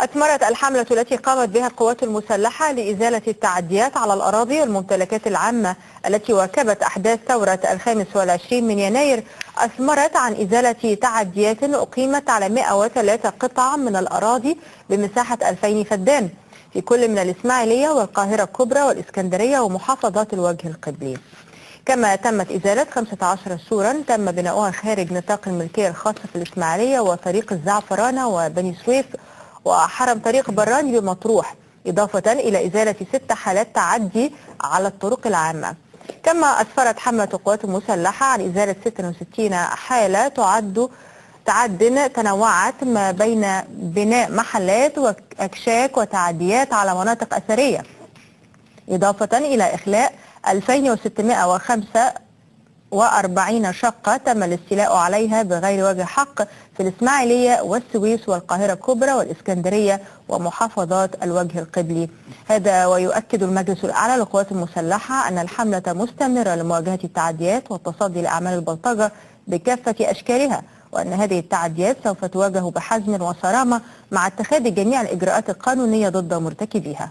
أثمرت الحملة التي قامت بها القوات المسلحة لإزالة التعديات على الأراضي والممتلكات العامة التي واكبت أحداث ثورة 25 من يناير، أثمرت عن إزالة تعديات أقيمت على 103 قطعة من الأراضي بمساحة 2000 فدان في كل من الإسماعيلية والقاهرة الكبرى والإسكندرية ومحافظات الوجه القبلي. كما تمت إزالة 15 سورا تم بناؤها خارج نطاق الملكية الخاصة في الإسماعيلية وطريق الزعفرانة وبني سويف وحرم طريق براني بمطروح، إضافة إلى إزالة 6 حالات تعدي على الطرق العامة. كما أسفرت حملة القوات المسلحة عن إزالة 66 حالة تنوعت ما بين بناء محلات وأكشاك وتعديات على مناطق أثرية، إضافة إلى إخلاء 2645 شقة تم الاستيلاء عليها بغير وجه حق في الإسماعيلية والسويس والقاهرة الكبرى والإسكندرية ومحافظات الوجه القبلي. هذا ويؤكد المجلس الأعلى للقوات المسلحة أن الحملة مستمرة لمواجهة التعديات والتصدي لأعمال البلطجة بكافة أشكالها، وأن هذه التعديات سوف تواجه بحزم وصرامة مع اتخاذ جميع الإجراءات القانونية ضد مرتكبيها.